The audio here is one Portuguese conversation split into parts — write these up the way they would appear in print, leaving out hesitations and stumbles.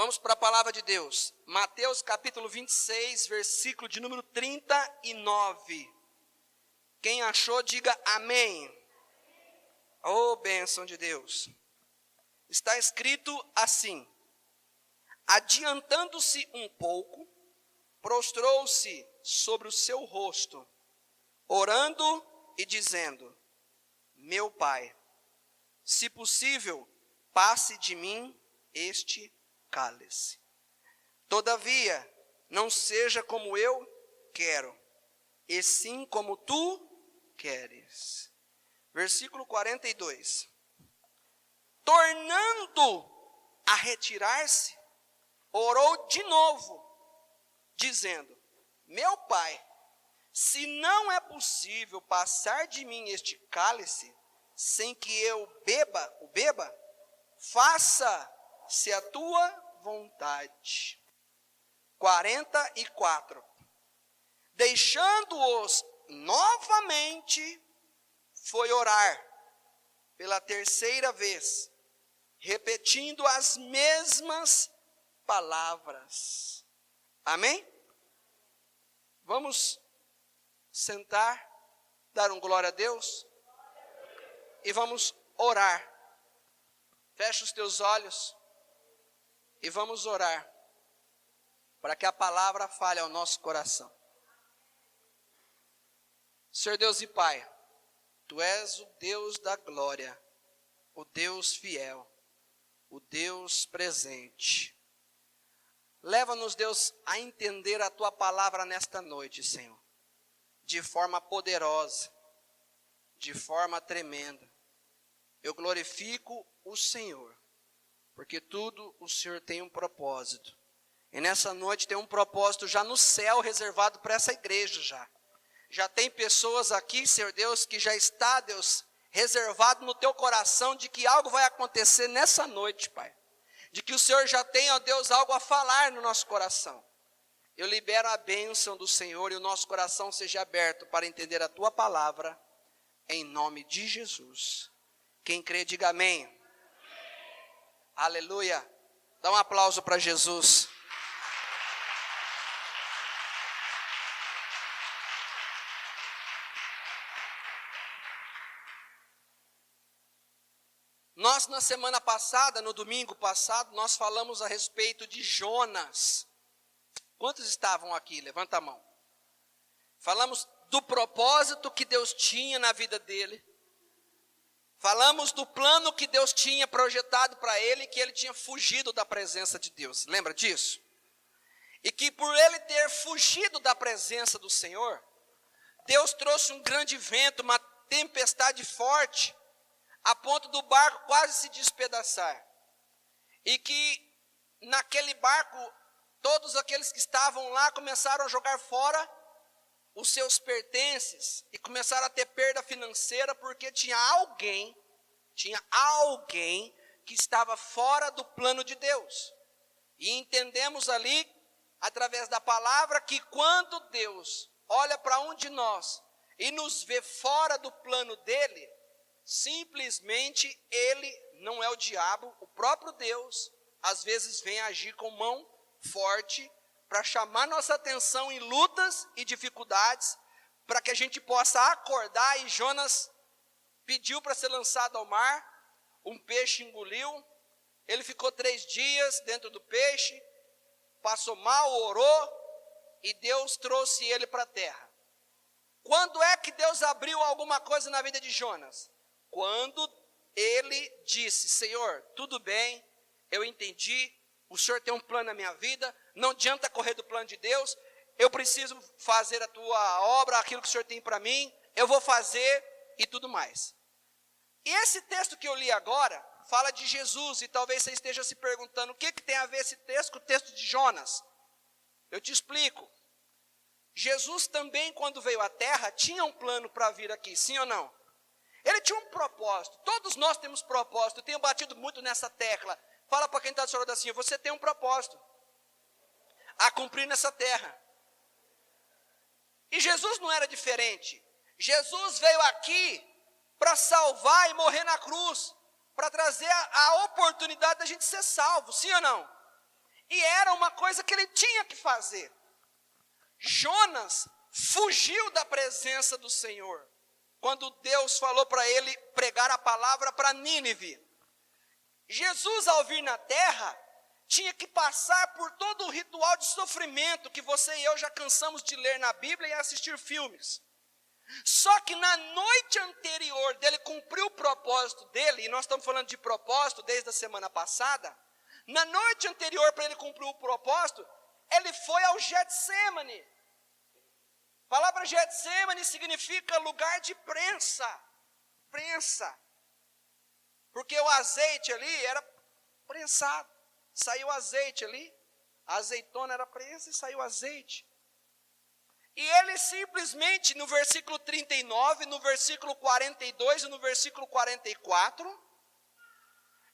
Vamos para a palavra de Deus. Mateus capítulo 26, versículo de número 39. Quem achou, diga amém. Oh, bênção de Deus. Está escrito assim: adiantando-se um pouco, prostrou-se sobre o seu rosto, orando e dizendo: meu Pai, se possível, passe de mim este cálice. Todavia, não seja como eu quero, e sim como tu queres. Versículo 42. Tornando a retirar-se, orou de novo, dizendo: meu Pai, se não é possível passar de mim este cálice, sem que eu o beba, faça-se a tua vontade. 44. Deixando-os novamente, foi orar pela terceira vez, repetindo as mesmas palavras. Amém? Vamos sentar, dar um glória a Deus e vamos orar. Fecha os teus olhos e vamos orar para que a palavra fale ao nosso coração. Senhor Deus e Pai, Tu és o Deus da glória, o Deus fiel, o Deus presente. Leva-nos, Deus, a entender a Tua palavra nesta noite, Senhor, de forma poderosa, de forma tremenda. Eu glorifico o Senhor, porque tudo o Senhor tem um propósito. E nessa noite tem um propósito já no céu reservado para essa igreja já. Já tem pessoas aqui, Senhor Deus, que já está, Deus, reservado no teu coração de que algo vai acontecer nessa noite, Pai. De que o Senhor já tem, ó Deus, algo a falar no nosso coração. Eu libero a bênção do Senhor e o nosso coração seja aberto para entender a tua palavra, em nome de Jesus. Quem crê, diga amém. Aleluia. Dá um aplauso para Jesus. Nós, na semana passada, no domingo passado, nós falamos a respeito de Jonas. Quantos estavam aqui? Levanta a mão. Falamos do propósito que Deus tinha na vida dele. Falamos do plano que Deus tinha projetado para ele, que ele tinha fugido da presença de Deus. Lembra disso? E que por ele ter fugido da presença do Senhor, Deus trouxe um grande vento, uma tempestade forte, a ponto do barco quase se despedaçar. E que naquele barco, todos aqueles que estavam lá começaram a jogar fora os seus pertences e começaram a ter perda financeira, porque tinha alguém que estava fora do plano de Deus. E entendemos ali, através da palavra, que quando Deus olha para um de nós e nos vê fora do plano dele, simplesmente ele, não é o diabo, o próprio Deus, às vezes vem agir com mão forte para chamar nossa atenção em lutas e dificuldades, para que a gente possa acordar. E Jonas pediu para ser lançado ao mar, um peixe engoliu, ele ficou 3 dias dentro do peixe, passou mal, orou, e Deus trouxe ele para a terra. Quando é que Deus abriu alguma coisa na vida de Jonas? Quando ele disse: Senhor, tudo bem, eu entendi, o Senhor tem um plano na minha vida, não adianta correr do plano de Deus, eu preciso fazer a tua obra, aquilo que o Senhor tem para mim, eu vou fazer e tudo mais. E esse texto que eu li agora, fala de Jesus, e talvez você esteja se perguntando, o que tem a ver esse texto com o texto de Jonas? Eu te explico. Jesus também, quando veio à terra, tinha um plano para vir aqui, sim ou não? Ele tinha um propósito, todos nós temos propósito, eu tenho batido muito nessa tecla. Fala para quem está do seu lado assim: você tem um propósito a cumprir nessa terra. E Jesus não era diferente. Jesus veio aqui para salvar e morrer na, na cruz, para trazer a oportunidade da gente ser salvo, sim ou não? E era uma coisa que ele tinha que fazer. Jonas fugiu da presença do Senhor, quando Deus falou para ele pregar a palavra para Nínive. Jesus, ao vir na terra, tinha que passar por todo o ritual de sofrimento que você e eu já cansamos de ler na Bíblia e assistir filmes. Só que na noite anterior dele cumprir o propósito dele, e nós estamos falando de propósito desde a semana passada, na noite anterior para ele cumprir o propósito, ele foi ao Getsêmani. A palavra Getsêmani significa lugar de prensa, prensa. Porque o azeite ali era prensado, saiu azeite ali, a azeitona era prensa e saiu azeite. E ele simplesmente, no versículo 39, no versículo 42 e no versículo 44,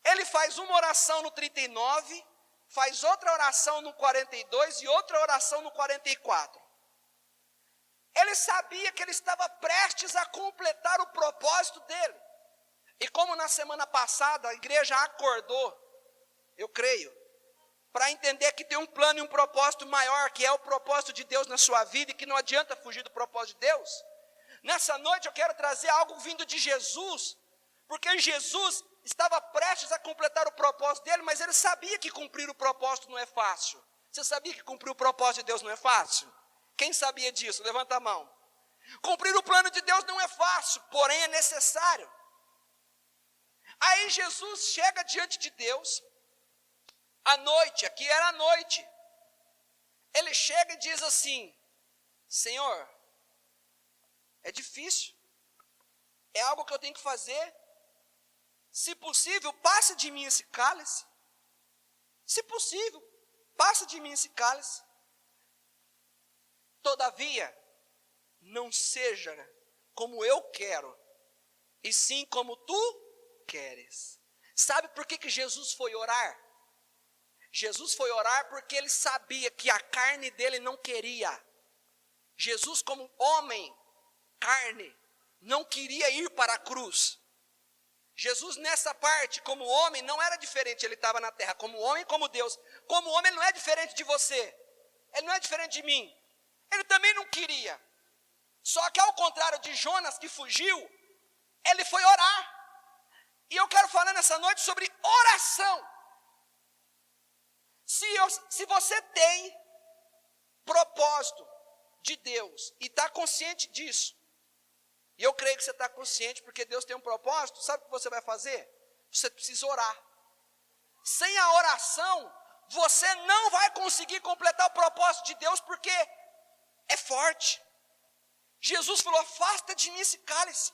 ele faz uma oração no 39, faz outra oração no 42 e outra oração no 44. Ele sabia que ele estava prestes a completar o propósito dele. E como na semana passada a igreja acordou, eu creio, para entender que tem um plano e um propósito maior, que é o propósito de Deus na sua vida e que não adianta fugir do propósito de Deus. Nessa noite eu quero trazer algo vindo de Jesus, porque Jesus estava prestes a completar o propósito dele, mas ele sabia que cumprir o propósito não é fácil. Você sabia que cumprir o propósito de Deus não é fácil? Quem sabia disso? Levanta a mão. Cumprir o plano de Deus não é fácil, porém é necessário. Aí Jesus chega diante de Deus, à noite, aqui era a noite. Ele chega e diz assim: Senhor, é difícil, é algo que eu tenho que fazer. Se possível, passa de mim esse cálice. Se possível, passa de mim esse cálice. Todavia, não seja como eu quero, e sim como tu queres. Sabe por que Jesus foi orar? Jesus foi orar porque ele sabia que a carne dele não queria. Jesus, como homem, carne, não queria ir para a cruz. Jesus nessa parte, como homem, não era diferente, ele estava na terra, como homem e como Deus. Como homem ele não é diferente de você, ele não é diferente de mim. Ele também não queria. Só que ao contrário de Jonas que fugiu, ele foi orar. E eu quero falar nessa noite sobre oração. Se você tem propósito de Deus e está consciente disso, e eu creio que você está consciente porque Deus tem um propósito, sabe o que você vai fazer? Você precisa orar. Sem a oração, você não vai conseguir completar o propósito de Deus porque é forte. Jesus falou: afasta de mim esse cálice.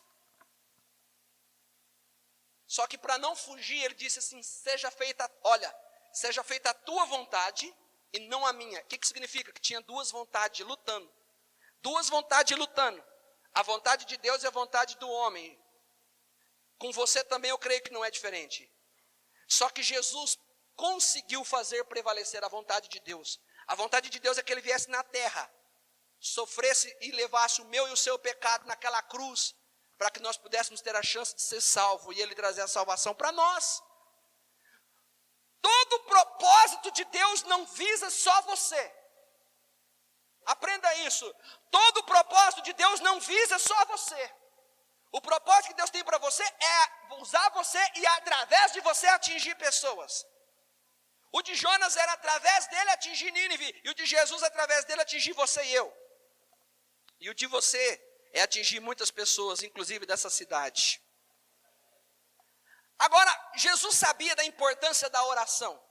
Só que para não fugir, ele disse assim: seja feita a tua vontade e não a minha. O que significa? Que tinha duas vontades lutando. Duas vontades lutando. A vontade de Deus e a vontade do homem. Com você também eu creio que não é diferente. Só que Jesus conseguiu fazer prevalecer a vontade de Deus. A vontade de Deus é que ele viesse na terra, sofresse e levasse o meu e o seu pecado naquela cruz, para que nós pudéssemos ter a chance de ser salvo e ele trazer a salvação para nós. Todo propósito de Deus não visa só você. Aprenda isso. Todo propósito de Deus não visa só você. O propósito que Deus tem para você é usar você e através de você atingir pessoas. O de Jonas era através dele atingir Nínive, e o de Jesus através dele atingir você e eu. E o de você é atingir muitas pessoas, inclusive dessa cidade. Agora, Jesus sabia da importância da oração.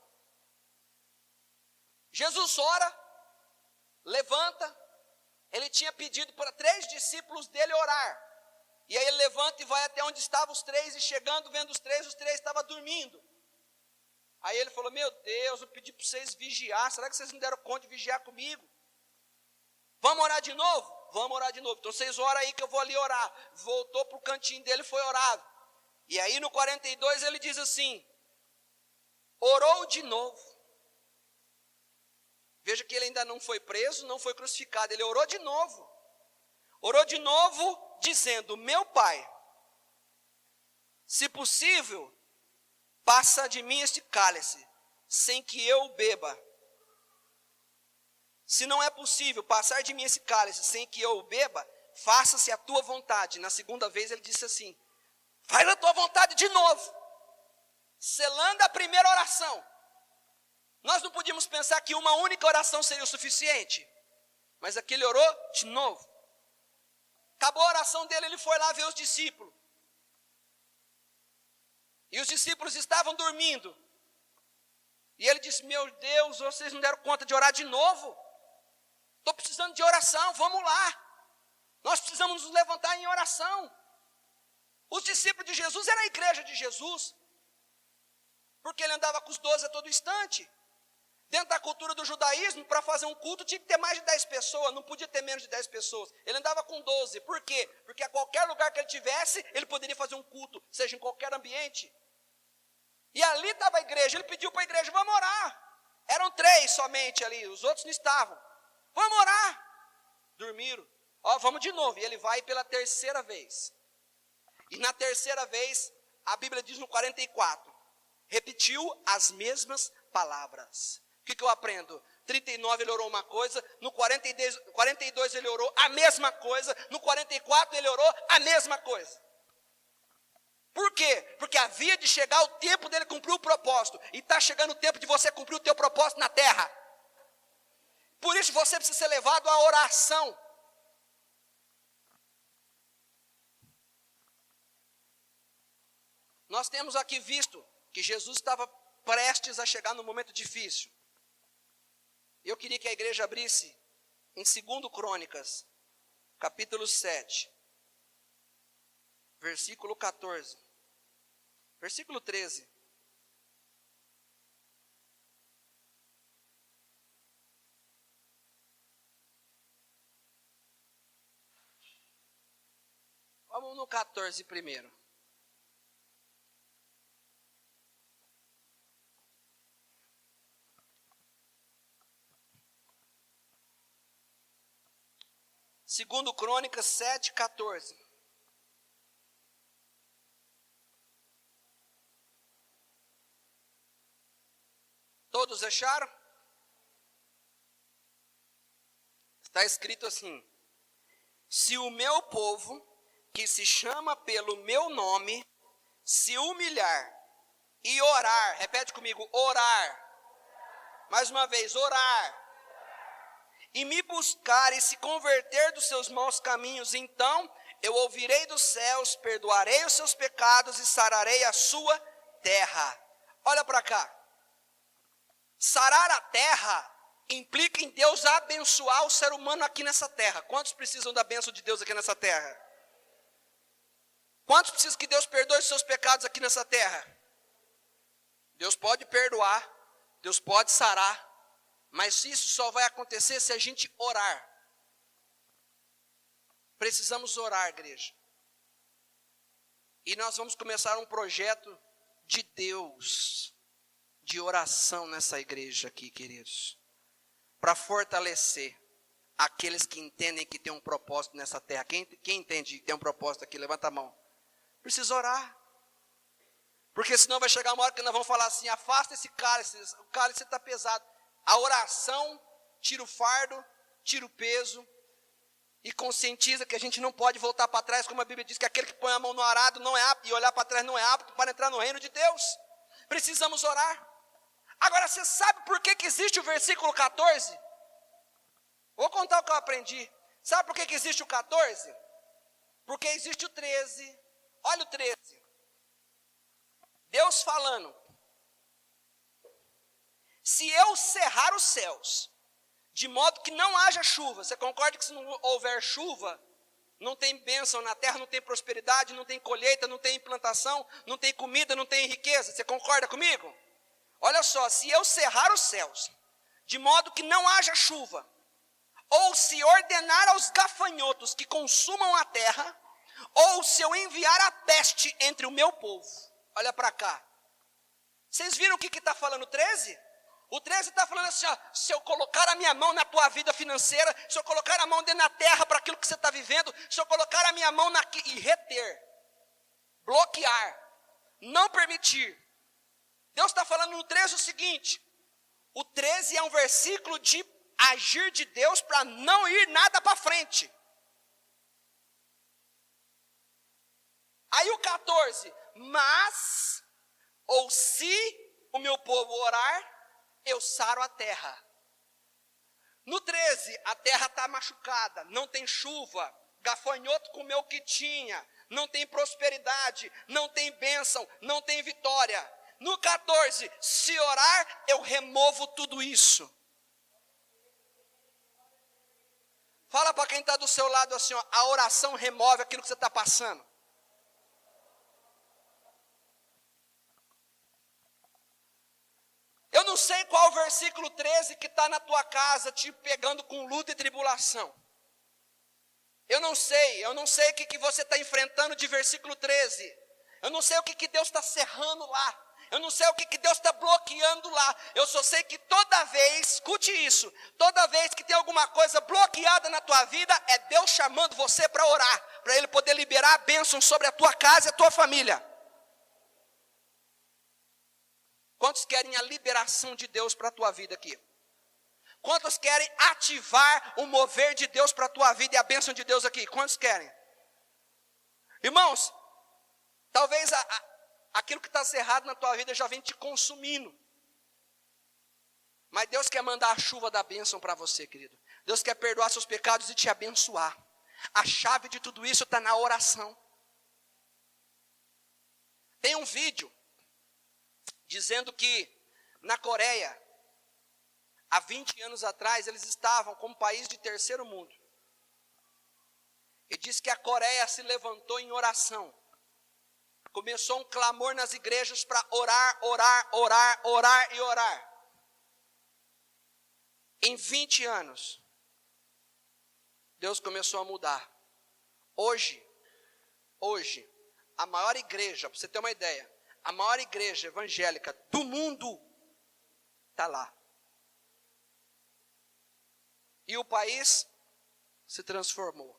Jesus ora, levanta, ele tinha pedido para 3 discípulos dele orar. E aí ele levanta e vai até onde estavam os 3, e chegando, vendo os 3 estavam dormindo. Aí ele falou: meu Deus, eu pedi para vocês vigiar, será que vocês não deram conta de vigiar comigo? Vamos orar de novo? Vamos orar de novo. Então vocês oram aí que eu vou ali orar. Voltou para o cantinho dele e foi orar. E aí no 42 ele diz assim: orou de novo. Veja que ele ainda não foi preso, não foi crucificado, ele orou de novo. Orou de novo dizendo: meu Pai, se possível, passa de mim este cálice, sem que eu beba. Se não é possível passar de mim esse cálice sem que eu o beba, faça-se a tua vontade. Na segunda vez ele disse assim, faz a tua vontade de novo. Selando a primeira oração. Nós não podíamos pensar que uma única oração seria o suficiente. Mas aqui ele orou de novo. Acabou a oração dele, ele foi lá ver os discípulos. E os discípulos estavam dormindo. E ele disse, meu Deus, vocês não deram conta de orar de novo? Estou precisando de oração, vamos lá. Nós precisamos nos levantar em oração. Os discípulos de Jesus eram a igreja de Jesus. Porque ele andava com os 12 a todo instante. Dentro da cultura do judaísmo, para fazer um culto, tinha que ter mais de 10 pessoas, não podia ter menos de 10 pessoas. Ele andava com 12, por quê? Porque a qualquer lugar que ele tivesse, ele poderia fazer um culto, seja em qualquer ambiente. E ali estava a igreja, ele pediu para a igreja, vamos orar. Eram 3 somente ali, os outros não estavam. Vamos orar. Dormiram. Ó, vamos de novo, e ele vai pela terceira vez. E na terceira vez, a Bíblia diz no 44, repetiu as mesmas palavras. O que eu aprendo? 39 ele orou uma coisa, no 42 ele orou a mesma coisa, no 44 ele orou a mesma coisa. Por quê? Porque havia de chegar o tempo dele cumprir o propósito, e está chegando o tempo de você cumprir o teu propósito na terra. Por isso você precisa ser levado à oração. Nós temos aqui visto que Jesus estava prestes a chegar no momento difícil. Eu queria que a igreja abrisse em 2 Crônicas, capítulo 7, versículo 14, versículo 13. Vamos no 14 primeiro. Segundo Crônicas 7, 14. Todos acharam? Está escrito assim, se o meu povo, que se chama pelo meu nome, se humilhar e orar, repete comigo, orar, mais uma vez, orar, e me buscar e se converter dos seus maus caminhos, então eu ouvirei dos céus, perdoarei os seus pecados e sararei a sua terra. Olha para cá. Sarar a terra implica em Deus abençoar o ser humano aqui nessa terra. Quantos precisam da bênção de Deus aqui nessa terra? Quantos precisam que Deus perdoe os seus pecados aqui nessa terra? Deus pode perdoar, Deus pode sarar. Mas isso só vai acontecer se a gente orar. Precisamos orar, igreja. E nós vamos começar um projeto de Deus, de oração nessa igreja aqui, queridos. Para fortalecer aqueles que entendem que tem um propósito nessa terra. Quem entende que tem um propósito aqui, levanta a mão. Precisa orar. Porque senão vai chegar uma hora que nós vamos falar assim, afasta esse cálice, o cálice está pesado. A oração tira o fardo, tira o peso e conscientiza que a gente não pode voltar para trás, como a Bíblia diz que aquele que põe a mão no arado não é apto, e olhar para trás não é apto para entrar no reino de Deus. Precisamos orar. Agora, você sabe por que existe o versículo 14? Vou contar o que eu aprendi. Sabe por que existe o 14? Porque existe o 13. Olha o 13. Deus falando. Se eu cerrar os céus, de modo que não haja chuva, você concorda que se não houver chuva, não tem bênção na terra, não tem prosperidade, não tem colheita, não tem implantação, não tem comida, não tem riqueza, você concorda comigo? Olha só, se eu cerrar os céus, de modo que não haja chuva, ou se ordenar aos gafanhotos que consumam a terra, ou se eu enviar a peste entre o meu povo, olha para cá, vocês viram o que está falando o 13? O 13 está falando assim, ó, se eu colocar a minha mão na tua vida financeira, se eu colocar a mão dentro da terra para aquilo que você está vivendo, se eu colocar a minha mão e reter, bloquear, não permitir. Deus está falando no 13 o seguinte, o 13 é um versículo de agir de Deus para não ir nada para frente. Aí o 14, mas, ou se o meu povo orar, eu saro a terra. No 13, a terra está machucada, não tem chuva, gafanhoto comeu o que tinha, não tem prosperidade, não tem bênção, não tem vitória. No 14, se orar, eu removo tudo isso. Fala para quem está do seu lado assim, ó, a oração remove aquilo que você está passando. Eu não sei qual o versículo 13 que está na tua casa te pegando com luta e tribulação. Eu não sei o que você está enfrentando de versículo 13. Eu não sei o que Deus está cerrando lá. Eu não sei o que Deus está bloqueando lá. Eu só sei que toda vez, escute isso, toda vez que tem alguma coisa bloqueada na tua vida, é Deus chamando você para orar, para Ele poder liberar a bênção sobre a tua casa e a tua família. Quantos querem a liberação de Deus para a tua vida aqui? Quantos querem ativar o mover de Deus para a tua vida e a bênção de Deus aqui? Quantos querem? Irmãos, talvez aquilo que está cerrado na tua vida já vem te consumindo. Mas Deus quer mandar a chuva da bênção para você, querido. Deus quer perdoar seus pecados e te abençoar. A chave de tudo isso está na oração. Tem um vídeo dizendo que na Coreia, há 20 anos atrás, eles estavam como país de terceiro mundo. E diz que a Coreia se levantou em oração. Começou um clamor nas igrejas para orar, orar, orar, orar e orar. Em 20 anos, Deus começou a mudar. Hoje, a maior igreja, para você ter uma ideia, a maior igreja evangélica do mundo está lá. E o país se transformou.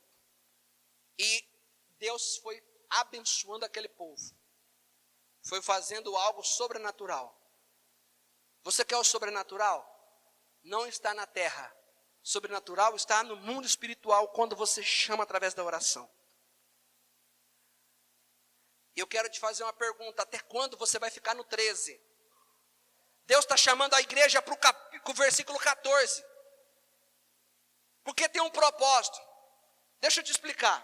E Deus foi abençoando aquele povo. Foi fazendo algo sobrenatural. Você quer o sobrenatural? Não está na terra. Sobrenatural está no mundo espiritual quando você chama através da oração. E eu quero te fazer uma pergunta, até quando você vai ficar no 13? Deus está chamando a igreja para o versículo 14. Porque tem um propósito. Deixa eu te explicar.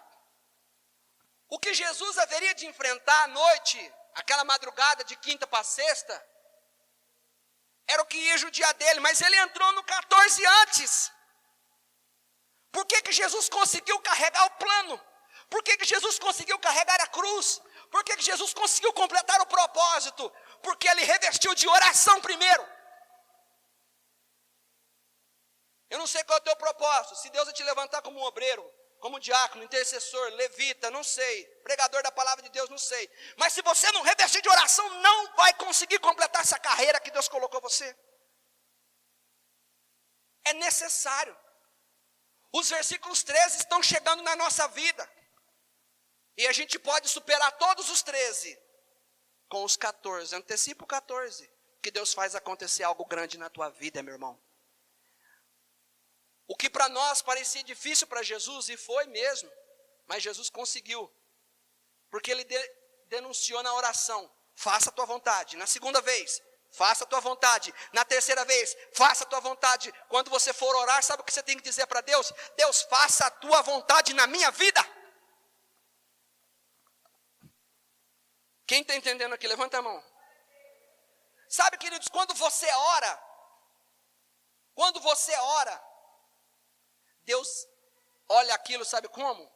O que Jesus haveria de enfrentar à noite, aquela madrugada de quinta para sexta, era o que ia judiar dele, mas ele entrou no 14 antes. Por que Jesus conseguiu carregar o plano? Por que Jesus conseguiu carregar a cruz? Por que Jesus conseguiu completar o propósito? Porque ele revestiu de oração primeiro. Eu não sei qual é o teu propósito. Se Deus vai te levantar como um obreiro, como um diácono, intercessor, levita, não sei. Pregador da palavra de Deus, não sei. Mas se você não revestir de oração, não vai conseguir completar essa carreira que Deus colocou você. É necessário. Os versículos 13 estão chegando na nossa vida. E a gente pode superar todos os 13 com os 14. Antecipa o 14. Que Deus faz acontecer algo grande na tua vida, meu irmão. O que para nós parecia difícil para Jesus, e foi mesmo, mas Jesus conseguiu. Porque ele denunciou na oração, faça a tua vontade. Na segunda vez, faça a tua vontade. Na terceira vez, faça a tua vontade. Quando você for orar, sabe o que você tem que dizer para Deus? Deus, faça a tua vontade na minha vida. Quem está entendendo aqui? Levanta a mão. Sabe, queridos, quando você ora, Deus olha aquilo, sabe como?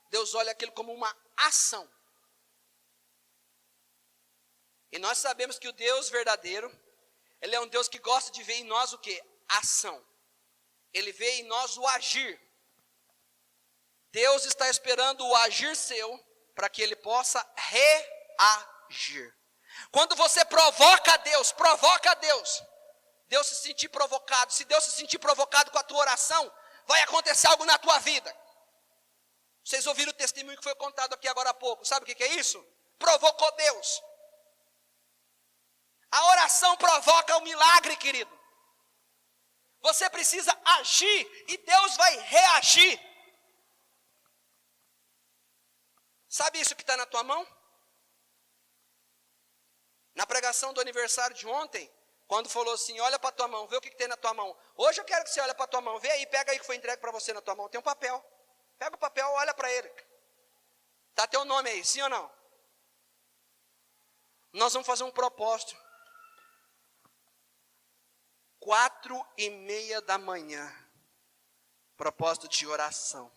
Deus olha aquilo como uma ação. E nós sabemos que o Deus verdadeiro, Ele é um Deus que gosta de ver em nós o quê? Ação. Ele vê em nós o agir. Deus está esperando o agir seu, para que Ele possa reagir. Quando você provoca a Deus, Deus se sentir provocado. Se Deus se sentir provocado com a tua oração, vai acontecer algo na tua vida. Vocês ouviram o testemunho que foi contado aqui agora há pouco. Sabe o que é isso? Provocou Deus. A oração provoca o milagre, querido. Você precisa agir e Deus vai reagir. Sabe isso que está na tua mão? Na pregação do aniversário de ontem, quando falou assim, olha para a tua mão, vê o que tem na tua mão. Hoje eu quero que você olhe para a tua mão, vê aí, pega aí que foi entregue para você na tua mão, tem um papel. Pega o papel, olha para ele. Está teu nome aí, sim ou não? Nós vamos fazer um propósito. 4:30 da manhã. Propósito de oração.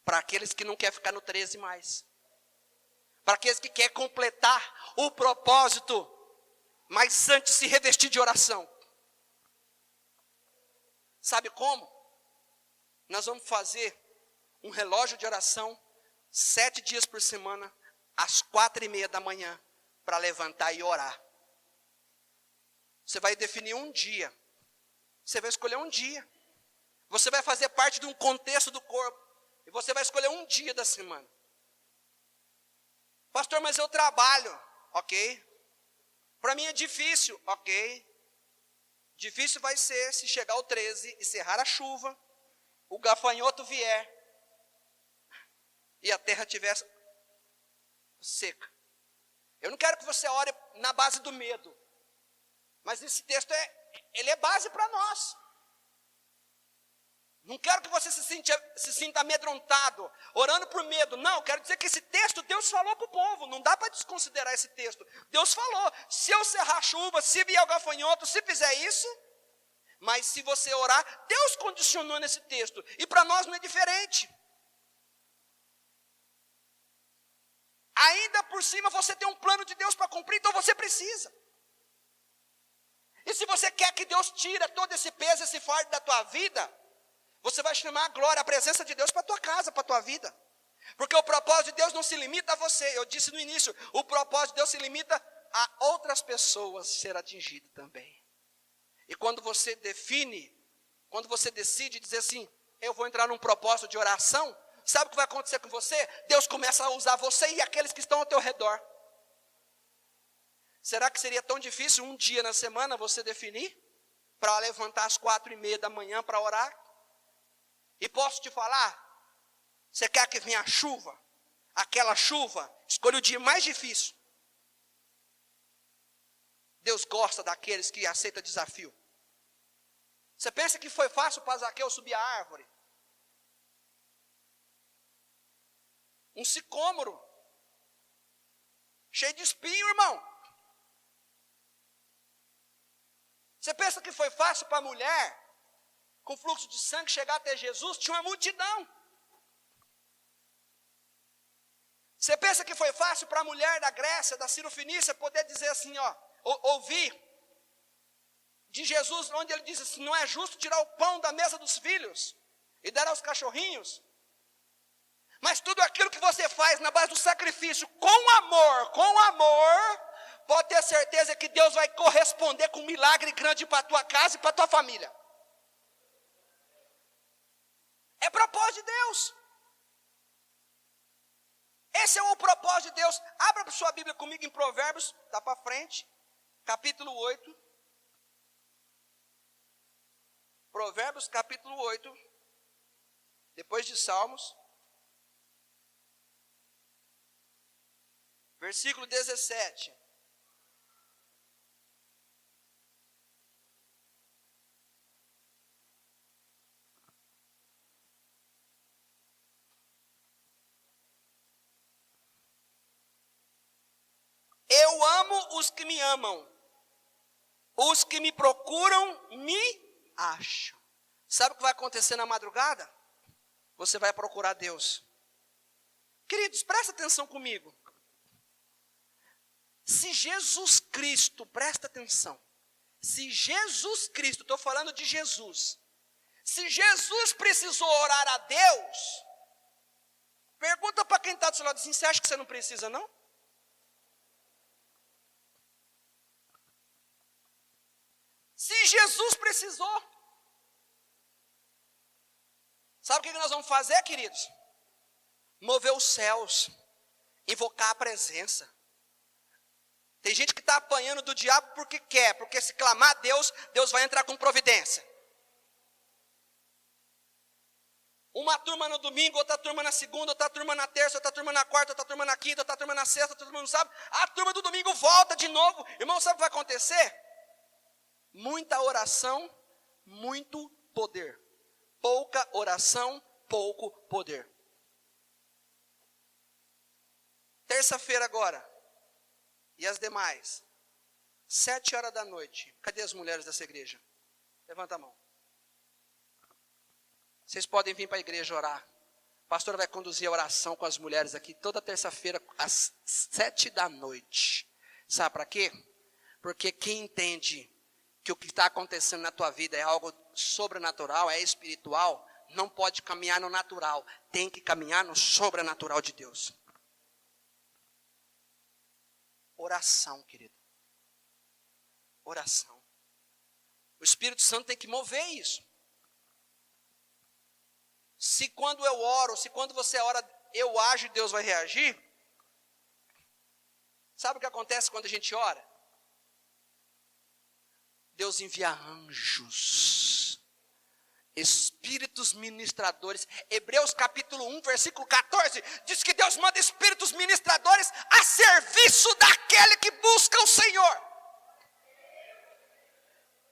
Para aqueles que não querem ficar no 13 mais. Para aqueles que querem completar o propósito, mas antes se revestir de oração. Sabe como? Nós vamos fazer um relógio de oração 7 dias por semana, às 4:30 da manhã, para levantar e orar. Você vai definir um dia. Você vai escolher um dia. Você vai fazer parte de um contexto do corpo. E você vai escolher um dia da semana. Pastor, mas eu trabalho. Ok. Para mim é difícil. Ok. Difícil vai ser se chegar o 13 e cerrar a chuva, o gafanhoto vier e a terra estiver seca. Eu não quero que você ore na base do medo. Mas esse texto ele é base para nós. Não quero que você se sinta amedrontado, orando por medo. Não, quero dizer que esse texto Deus falou para o povo. Não dá para desconsiderar esse texto. Deus falou, se eu cerrar a chuva, se vier o gafanhoto, se fizer isso. Mas se você orar, Deus condicionou nesse texto. E para nós não é diferente. Ainda por cima você tem um plano de Deus para cumprir, então você precisa. E se você quer que Deus tire todo esse peso, esse fardo da tua vida, você vai chamar a glória, a presença de Deus para a tua casa, para a tua vida. Porque o propósito de Deus não se limita a você. Eu disse no início, o propósito de Deus se limita a outras pessoas ser atingidas também. E quando você define, quando você decide dizer assim, eu vou entrar num propósito de oração, sabe o que vai acontecer com você? Deus começa a usar você e aqueles que estão ao teu redor. Será que seria tão difícil um dia na semana você definir? Para levantar às 4:30 da manhã para orar? E posso te falar, você quer que venha a chuva? Aquela chuva, escolha o dia mais difícil. Deus gosta daqueles que aceitam desafio. Você pensa que foi fácil para Zaqueu subir a árvore? Um sicômoro, cheio de espinho, irmão. Você pensa que foi fácil para a mulher, com fluxo de sangue, chegar até Jesus? Tinha uma multidão. Você pensa que foi fácil para a mulher da Grécia, da Cirofenícia, poder dizer assim, ouvir de Jesus, onde ele diz assim, não é justo tirar o pão da mesa dos filhos e dar aos cachorrinhos? Mas tudo aquilo que você faz na base do sacrifício, com amor, pode ter certeza que Deus vai corresponder com um milagre grande para a tua casa e para a tua família. É propósito de Deus. Esse é o propósito de Deus. Abra sua Bíblia comigo em Provérbios, está para frente, capítulo 8. Provérbios, capítulo 8, depois de Salmos, versículo 17. Eu amo os que me amam, os que me procuram me acham. Sabe o que vai acontecer na madrugada? Você vai procurar Deus. Queridos, presta atenção comigo. Se Jesus Cristo, presta atenção, se Jesus Cristo, estou falando de Jesus, se Jesus precisou orar a Deus, pergunta para quem está do seu lado assim, você acha que você não precisa não? Se Jesus precisou, sabe o que nós vamos fazer, queridos? Mover os céus, invocar a presença, Tem gente que está apanhando do diabo porque quer, porque se clamar a Deus, Deus vai entrar com providência. Uma turma no domingo, outra turma na segunda, outra turma na terça, outra turma na quarta, outra turma na quinta, outra turma na sexta, outra turma no sábado. A turma do domingo volta de novo. Irmão, sabe o que vai acontecer? Muita oração, muito poder. Pouca oração, pouco poder. Terça-feira agora. E as demais? 7 horas da noite. Cadê as mulheres dessa igreja? Levanta a mão. Vocês podem vir para a igreja orar. A pastora vai conduzir a oração com as mulheres aqui toda terça-feira às 7 da noite. Sabe para quê? Porque quem entende que o que está acontecendo na tua vida é algo sobrenatural, é espiritual, não pode caminhar no natural. Tem que caminhar no sobrenatural de Deus. Oração, querido. Oração. O Espírito Santo tem que mover isso. Se quando eu oro, se quando você ora, eu ajo e Deus vai reagir. Sabe o que acontece quando a gente ora? Deus envia anjos, espíritos ministradores. Hebreus capítulo 1, versículo 14, diz que Deus manda espíritos ministradores a serviço daquele que busca o Senhor.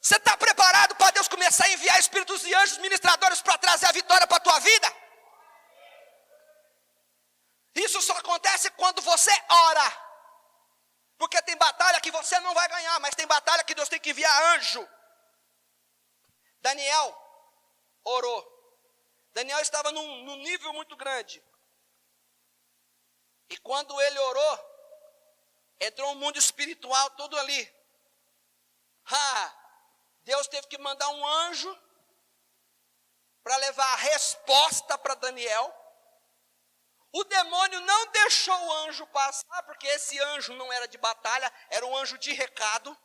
Você está preparado para Deus começar a enviar espíritos e anjos ministradores para trazer a vitória para a tua vida? Isso só acontece quando você ora. Porque tem batalha que você não vai ganhar, mas tem batalha que Deus tem que enviar anjo. Daniel orou. Daniel estava num nível muito grande. E quando ele orou, entrou um mundo espiritual todo ali. Deus teve que mandar um anjo para levar a resposta para Daniel. O demônio não deixou o anjo passar, porque esse anjo não era de batalha, era um anjo de recado,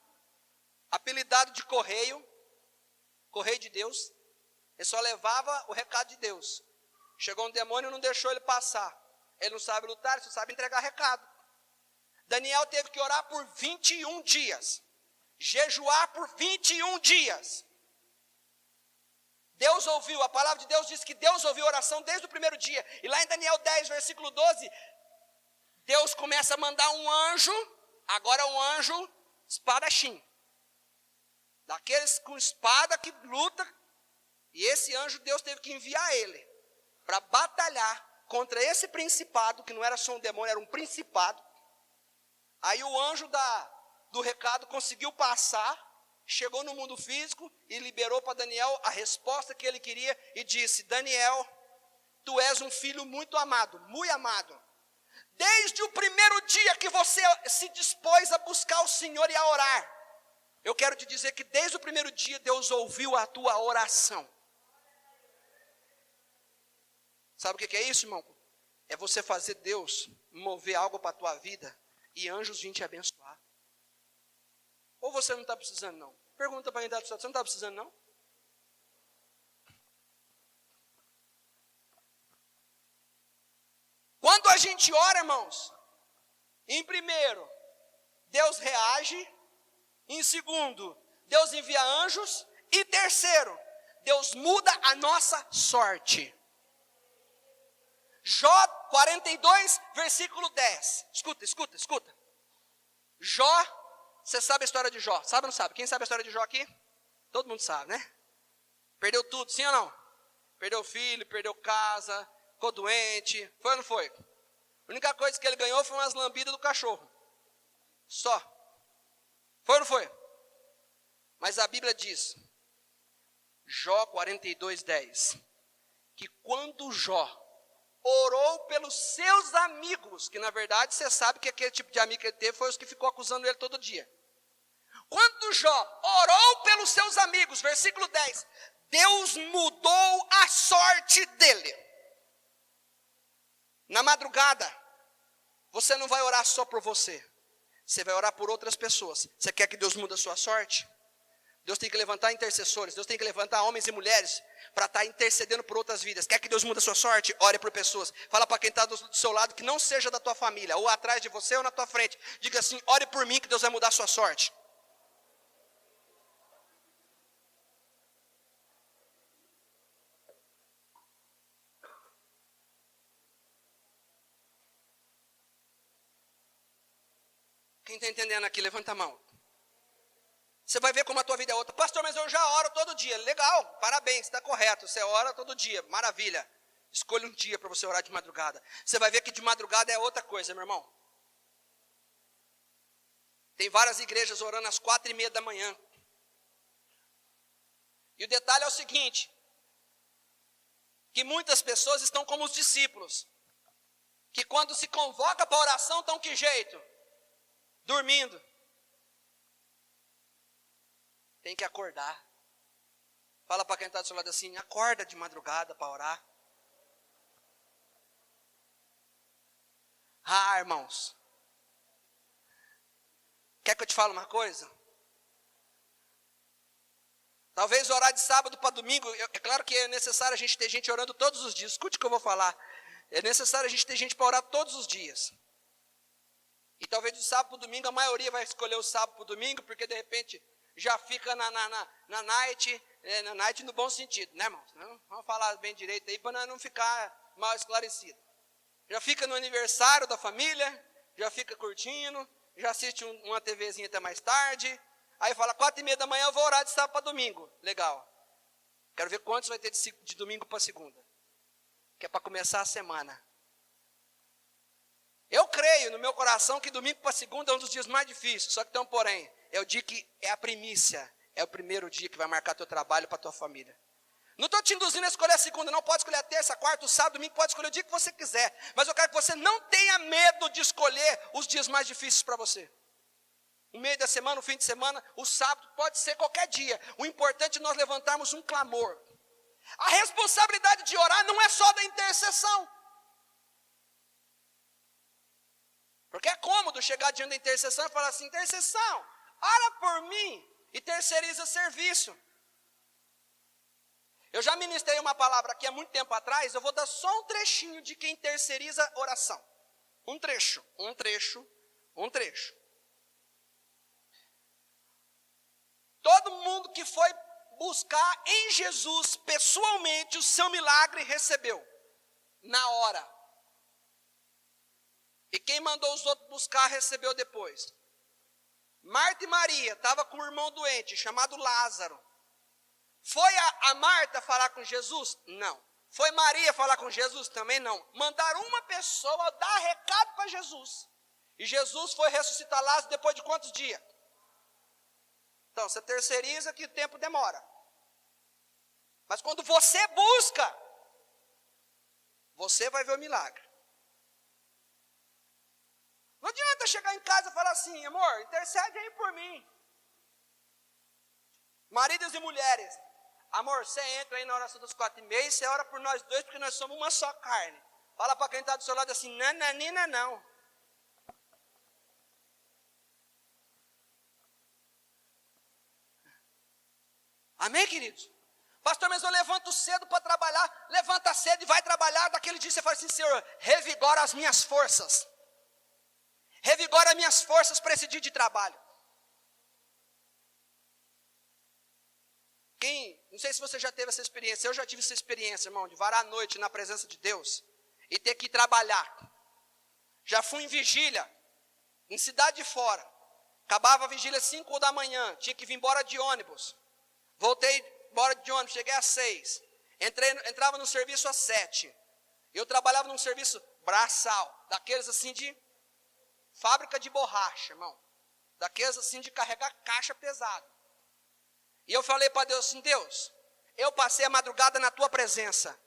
apelidado de correio de Deus. Ele só levava o recado de Deus. Chegou um demônio e não deixou ele passar. Ele não sabe lutar, ele só sabe entregar recado. Daniel teve que orar por 21 dias. Jejuar por 21 dias. Deus ouviu, a palavra de Deus diz que Deus ouviu a oração desde o primeiro dia. E lá em Daniel 10, versículo 12, Deus começa a mandar um anjo, agora um anjo espadachim. Daqueles com espada que luta. E esse anjo Deus teve que enviar ele para batalhar contra esse principado, que não era só um demônio, era um principado. Aí o anjo do recado conseguiu passar, chegou no mundo físico e liberou para Daniel a resposta que ele queria e disse: Daniel, tu és um filho muito amado. Desde o primeiro dia que você se dispôs a buscar o Senhor e a orar, eu quero te dizer que desde o primeiro dia Deus ouviu a tua oração. Sabe o que é isso, irmão? É você fazer Deus mover algo para a tua vida e anjos virem te abençoar. Ou você não está precisando, não? Pergunta para a idade do seu, você não está precisando, não? Quando a gente ora, irmãos, em primeiro, Deus reage. Em segundo, Deus envia anjos. E terceiro, Deus muda a nossa sorte. Jó 42, versículo 10. Escuta. Jó. Você sabe a história de Jó? Sabe ou não sabe? Quem sabe a história de Jó aqui? Todo mundo sabe, né? Perdeu tudo, sim ou não? Perdeu filho, perdeu casa, ficou doente. Foi ou não foi? A única coisa que ele ganhou foi umas lambidas do cachorro. Só. Foi ou não foi? Mas a Bíblia diz, Jó 42, 10, que quando Jó orou pelos seus amigos, que na verdade você sabe que aquele tipo de amigo que ele teve foi os que ficou acusando ele todo dia. Quando Jó orou pelos seus amigos, versículo 10, Deus mudou a sorte dele. Na madrugada, você não vai orar só por você, você vai orar por outras pessoas. Você quer que Deus mude a sua sorte? Deus tem que levantar intercessores, Deus tem que levantar homens e mulheres para estar intercedendo por outras vidas. Quer que Deus mude a sua sorte? Ore por pessoas. Fala para quem está do seu lado que não seja da tua família, ou atrás de você ou na tua frente. Diga assim, ore por mim que Deus vai mudar a sua sorte. Quem está entendendo aqui, levanta a mão. Você vai ver como a tua vida é outra. Pastor, mas eu já oro todo dia. Legal, parabéns, está correto. Você ora todo dia, maravilha. Escolha um dia para você orar de madrugada. Você vai ver que de madrugada é outra coisa, meu irmão. Tem várias igrejas orando às 4:30 da manhã. E o detalhe é o seguinte, que muitas pessoas estão como os discípulos, que quando se convoca para a oração estão que jeito? Dormindo. Tem que acordar. Fala para quem está do seu lado assim, acorda de madrugada para orar. Ah, irmãos. Quer que eu te fale uma coisa? Talvez orar de sábado para domingo, é claro que é necessário a gente ter gente orando todos os dias. Escute o que eu vou falar. É necessário a gente ter gente para orar todos os dias. E talvez de sábado para o domingo, a maioria vai escolher o sábado para o domingo, porque de repente já fica na night no bom sentido, né, irmãos? Vamos falar bem direito aí para não ficar mal esclarecido. Já fica no aniversário da família, já fica curtindo, já assiste uma TVzinha até mais tarde, aí fala 4:30 da manhã eu vou orar de sábado para domingo. Legal. Quero ver quantos vai ter de domingo para segunda, que é para começar a semana. Eu creio no meu coração que domingo para segunda é um dos dias mais difíceis, só que tem um porém. É o dia que é a primícia, é o primeiro dia que vai marcar teu trabalho para tua família. Não estou te induzindo a escolher a segunda, não pode escolher a terça, a quarta, o sábado, domingo, pode escolher o dia que você quiser. Mas eu quero que você não tenha medo de escolher os dias mais difíceis para você. No meio da semana, no fim de semana, o sábado, pode ser qualquer dia. O importante é nós levantarmos um clamor. A responsabilidade de orar não é só da intercessão. Porque é cômodo chegar diante da intercessão e falar assim, intercessão, ora por mim, e terceiriza serviço. Eu já ministrei uma palavra aqui há muito tempo atrás, eu vou dar só um trechinho de quem terceiriza oração. Um trecho. Todo mundo que foi buscar em Jesus pessoalmente o seu milagre recebeu, na hora. E quem mandou os outros buscar recebeu depois. Marta e Maria estavam com um irmão doente chamado Lázaro. Foi a Marta falar com Jesus? Não. Foi Maria falar com Jesus? Também não. Mandaram uma pessoa dar recado para Jesus. E Jesus foi ressuscitar Lázaro depois de quantos dias? Então, você terceiriza que o tempo demora. Mas quando você busca, você vai ver o milagre. Não adianta chegar em casa e falar assim, amor, intercede aí por mim. Maridos e mulheres, amor, você entra aí na oração das 4:30 e você ora por nós dois, porque nós somos uma só carne. Fala para quem está do seu lado assim, nananina não. Amém, queridos? Pastor, mas eu levanto cedo para trabalhar. Levanta cedo e vai trabalhar. Daquele dia você fala assim, Senhor, revigora as minhas forças. Revigora minhas forças para esse dia de trabalho. Não sei se você já teve essa experiência, eu já tive essa experiência, irmão, de varar a noite na presença de Deus e ter que trabalhar. Já fui em vigília, em cidade de fora. Acabava a vigília às 5 da manhã, tinha que vir embora de ônibus. Voltei embora de ônibus, cheguei às 6. Entrava no serviço às 7. Eu trabalhava num serviço braçal, daqueles assim de fábrica de borracha, irmão. Daqueles assim de carregar caixa pesada. E eu falei para Deus assim, Deus, eu passei a madrugada na tua presença.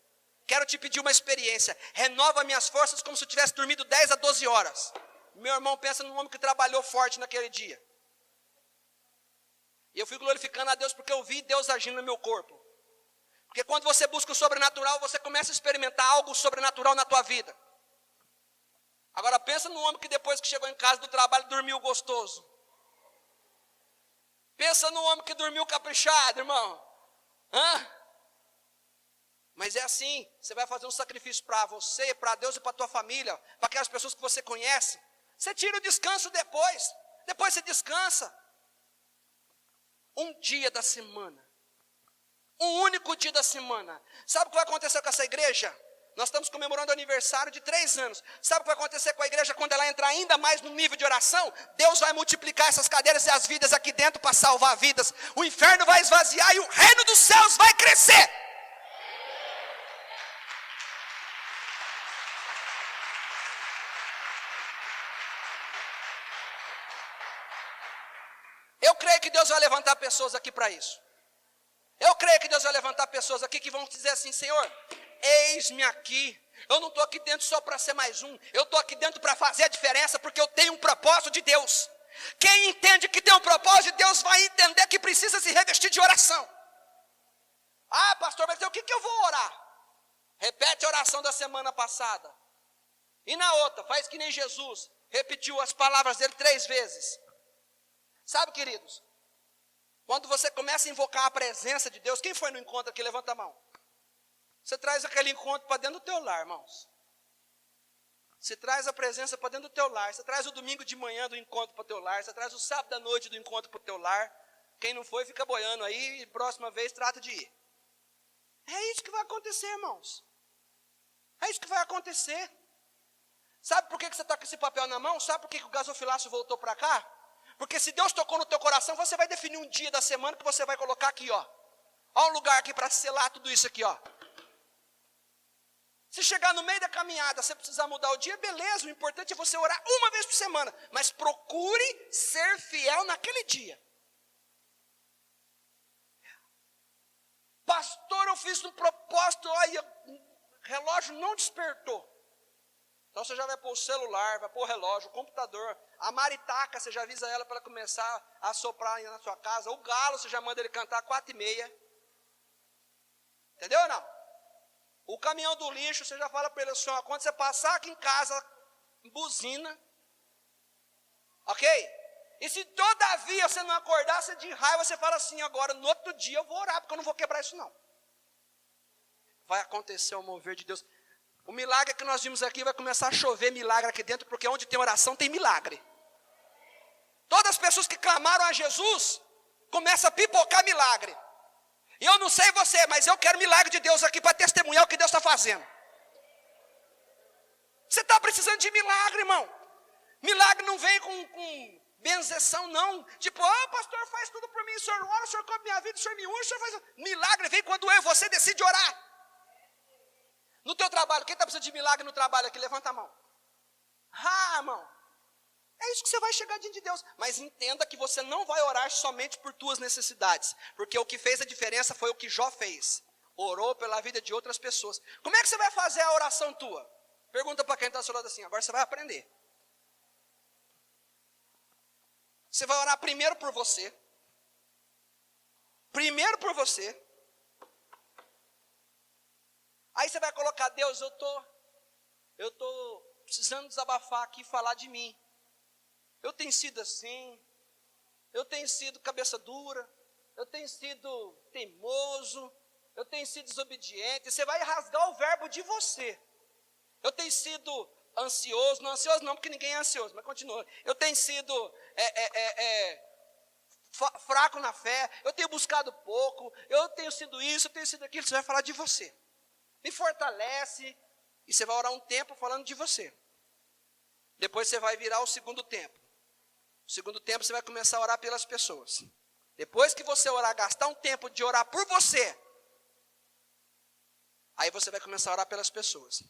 Quero te pedir uma experiência. Renova minhas forças como se eu tivesse dormido 10 a 12 horas. Meu irmão pensa num homem que trabalhou forte naquele dia. E eu fui glorificando a Deus porque eu vi Deus agindo no meu corpo. Porque quando você busca o sobrenatural, você começa a experimentar algo sobrenatural na tua vida. Agora pensa num homem que depois que chegou em casa do trabalho dormiu gostoso. Pensa no homem que dormiu caprichado, irmão. Mas é assim, você vai fazer um sacrifício para você, para Deus e para a tua família, para aquelas pessoas que você conhece. Você tira o descanso depois você descansa. Um dia da semana, um único dia da semana. Sabe o que vai acontecer com essa igreja? Nós estamos comemorando o aniversário de 3 anos. Sabe o que vai acontecer com a igreja quando ela entrar ainda mais no nível de oração? Deus vai multiplicar essas cadeiras e as vidas aqui dentro para salvar vidas. O inferno vai esvaziar e o reino dos céus vai crescer. Eu creio que Deus vai levantar pessoas aqui para isso. Eu creio que Deus vai levantar pessoas aqui que vão dizer assim: Senhor, eis-me aqui. Eu não estou aqui dentro só para ser mais um. Eu estou aqui dentro para fazer a diferença, porque eu tenho um propósito de Deus. Quem entende que tem um propósito de Deus vai entender que precisa se revestir de oração. Ah, pastor, mas o que eu vou orar? Repete a oração da semana passada. E na outra, faz que nem Jesus. Repetiu as palavras dele 3 vezes. Sabe, queridos, quando você começa a invocar a presença de Deus, quem foi no encontro aqui? Levanta a mão. Você traz aquele encontro para dentro do teu lar, irmãos. Você traz a presença para dentro do teu lar. Você traz o domingo de manhã do encontro para o teu lar. Você traz o sábado à noite do encontro para o teu lar. Quem não foi, fica boiando aí e próxima vez trata de ir. É isso que vai acontecer, irmãos. É isso que vai acontecer. Sabe por que você está com esse papel na mão? Sabe por que o gasofilácio voltou para cá? Porque se Deus tocou no teu coração, você vai definir um dia da semana que você vai colocar aqui, ó. Ó um lugar aqui para selar tudo isso aqui, ó. Se chegar no meio da caminhada, você precisar mudar o dia, beleza. O importante é você orar uma vez por semana. Mas procure ser fiel naquele dia. Pastor, eu fiz um propósito, olha, o relógio não despertou. Então você já vai pôr o celular, vai pôr o relógio, o computador. A maritaca, você já avisa ela para ela começar a soprar na sua casa. O galo, você já manda ele cantar 4h30. Entendeu ou não? O caminhão do lixo, você já fala para ele assim, ó, quando você passar aqui em casa, buzina. Ok? E se todavia você não acordar, você de raiva, você fala assim, agora no outro dia eu vou orar, porque eu não vou quebrar isso não. Vai acontecer o mover de Deus. O milagre que nós vimos aqui vai começar a chover milagre aqui dentro, porque onde tem oração tem milagre. Todas as pessoas que clamaram a Jesus, começa a pipocar milagre. E eu não sei você, mas eu quero milagre de Deus aqui para testemunhar o que Deus está fazendo. Você está precisando de milagre, irmão. Milagre não vem com benzeção, não. Tipo, pastor, faz tudo por mim, o senhor ora, o senhor come minha vida, o senhor me unge, o senhor faz... Milagre vem quando eu e você decide orar. No teu trabalho, quem está precisando de milagre no trabalho aqui? Levanta a mão. Irmão. É isso que você vai chegar diante de Deus. Mas entenda que você não vai orar somente por tuas necessidades. Porque o que fez a diferença foi o que Jó fez. Orou pela vida de outras pessoas. Como é que você vai fazer a oração tua? Pergunta para quem está ao seu lado assim, agora você vai aprender. Você vai orar primeiro por você. Primeiro por você. Aí você vai colocar, Deus, eu tô precisando desabafar aqui e falar de mim. Eu tenho sido assim, eu tenho sido cabeça dura, eu tenho sido teimoso, eu tenho sido desobediente. Você vai rasgar o verbo de você. Eu tenho sido ansioso não, porque ninguém é ansioso, mas continua. Eu tenho sido fraco na fé, eu tenho buscado pouco, eu tenho sido isso, eu tenho sido aquilo. Você vai falar de você. Me fortalece, e você vai orar um tempo falando de você. Depois você vai virar o segundo tempo. O segundo tempo você vai começar a orar pelas pessoas. Depois que você orar, gastar um tempo de orar por você, aí você vai começar a orar pelas pessoas.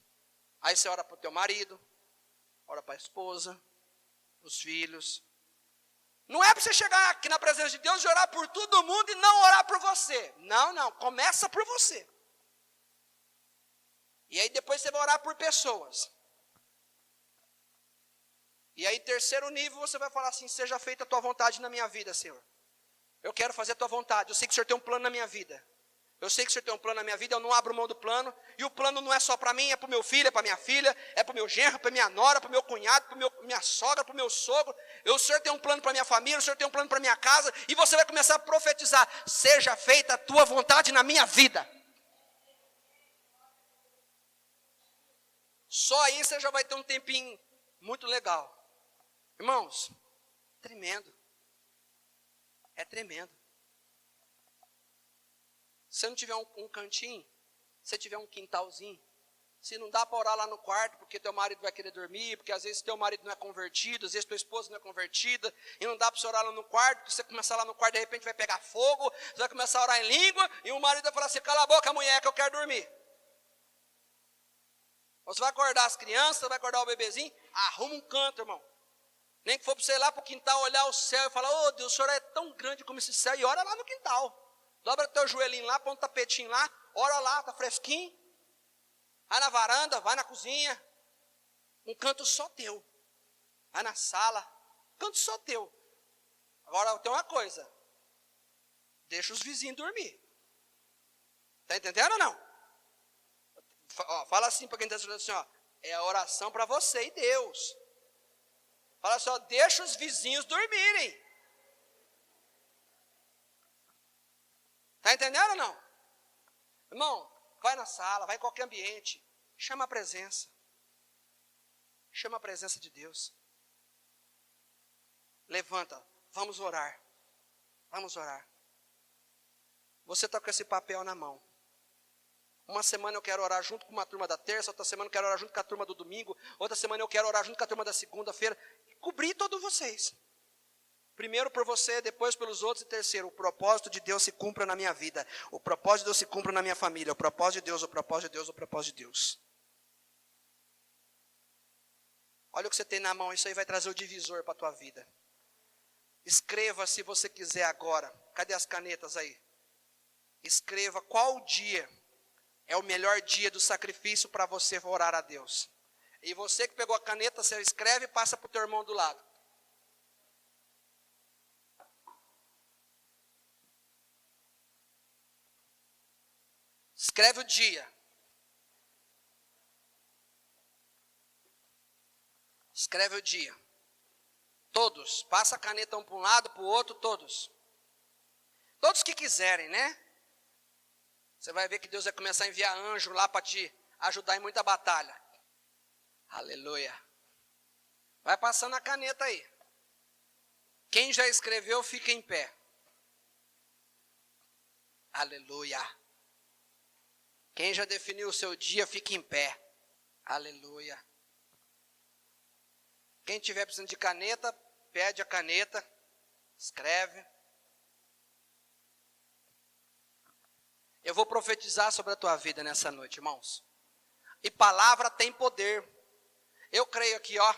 Aí você ora para o teu marido, ora para a esposa, os filhos. Não é para você chegar aqui na presença de Deus e orar por todo mundo e não orar por você. Não, começa por você. E aí depois você vai orar por pessoas. E aí terceiro nível você vai falar assim, seja feita a tua vontade na minha vida, Senhor. Eu quero fazer a tua vontade, eu sei que o Senhor tem um plano na minha vida. Eu sei que o Senhor tem um plano na minha vida, eu não abro mão do plano. E o plano não é só para mim, é para o meu filho, é para minha filha, é para o meu genro, para minha nora, para o meu cunhado, para minha sogra, para o meu sogro. O Senhor tem um plano para minha família, o Senhor tem um plano para minha casa. E você vai começar a profetizar: seja feita a tua vontade na minha vida. Só aí você já vai ter um tempinho muito legal. Irmãos, tremendo. É tremendo. Se não tiver um cantinho, se tiver um quintalzinho, se não dá para orar lá no quarto, porque teu marido vai querer dormir, porque às vezes teu marido não é convertido, às vezes tua esposa não é convertida, e não dá para você orar lá no quarto, porque você começar lá no quarto, de repente vai pegar fogo, você vai começar a orar em língua, e o marido vai falar assim: cala a boca, mulher, que eu quero dormir. Você vai acordar as crianças, vai acordar o bebezinho, arruma um canto, irmão. Nem que for para você ir lá para o quintal, olhar o céu e falar: oh Deus, o Senhor é tão grande como esse céu, e ora lá no quintal. Dobra teu joelhinho lá, põe um tapetinho lá, ora lá, tá fresquinho. Vai na varanda, vai na cozinha. Um canto só teu. Vai na sala, canto só teu. Agora tem uma coisa: deixa os vizinhos dormir. Está entendendo ou não? Fala assim para quem está falando assim: ó, é a oração para você e Deus. Fala assim: ó, deixa os vizinhos dormirem. Está entendendo ou não? Irmão, vai na sala, vai em qualquer ambiente, chama a presença. Chama a presença de Deus. Levanta, vamos orar. Vamos orar. Você está com esse papel na mão. Uma semana eu quero orar junto com uma turma da terça, outra semana eu quero orar junto com a turma do domingo, outra semana eu quero orar junto com a turma da segunda-feira. E cobrir todos vocês. Primeiro por você, depois pelos outros, e terceiro, o propósito de Deus se cumpra na minha vida. O propósito de Deus se cumpra na minha família. O propósito de Deus, o propósito de Deus, o propósito de Deus. Olha o que você tem na mão, isso aí vai trazer o divisor para a tua vida. Escreva se você quiser agora. Cadê as canetas aí? Escreva qual dia é o melhor dia do sacrifício para você orar a Deus. E você que pegou a caneta, você escreve e passa para o teu irmão do lado. Escreve o dia. Escreve o dia. Todos. Passa a caneta um para um lado, para o outro, todos. Todos que quiserem, né? Você vai ver que Deus vai começar a enviar anjo lá para te ajudar em muita batalha. Aleluia. Vai passando a caneta aí. Quem já escreveu, fica em pé. Aleluia. Quem já definiu o seu dia, fica em pé. Aleluia. Quem tiver precisando de caneta, pede a caneta. Escreve. Eu vou profetizar sobre a tua vida nessa noite, irmãos. E palavra tem poder. Eu creio aqui, ó.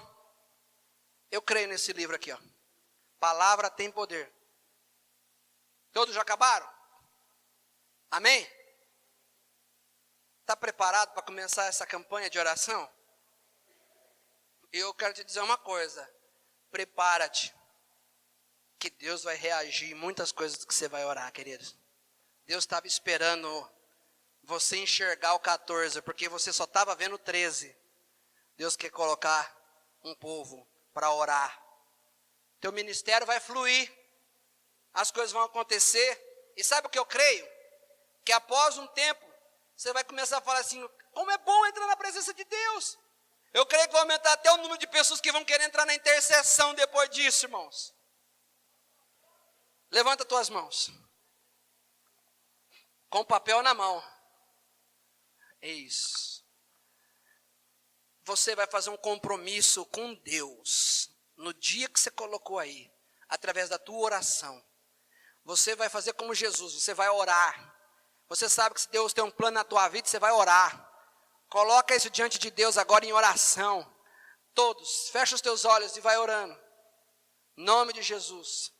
Eu creio nesse livro aqui, ó. Palavra tem poder. Todos já acabaram? Amém? Está preparado para começar essa campanha de oração? Eu quero te dizer uma coisa. Prepara-te. Que Deus vai reagir em muitas coisas que você vai orar, queridos. Deus estava esperando você enxergar o 14, porque você só estava vendo o 13. Deus quer colocar um povo para orar. Teu ministério vai fluir. As coisas vão acontecer. E sabe o que eu creio? Que após um tempo, você vai começar a falar assim: como é bom entrar na presença de Deus. Eu creio que vai aumentar até o número de pessoas que vão querer entrar na intercessão depois disso, irmãos. Levanta tuas mãos. Com o papel na mão. É isso. Você vai fazer um compromisso com Deus. No dia que você colocou aí. Através da tua oração. Você vai fazer como Jesus. Você vai orar. Você sabe que se Deus tem um plano na tua vida, você vai orar. Coloca isso diante de Deus agora em oração. Todos, fecha os teus olhos e vai orando. Em nome de Jesus.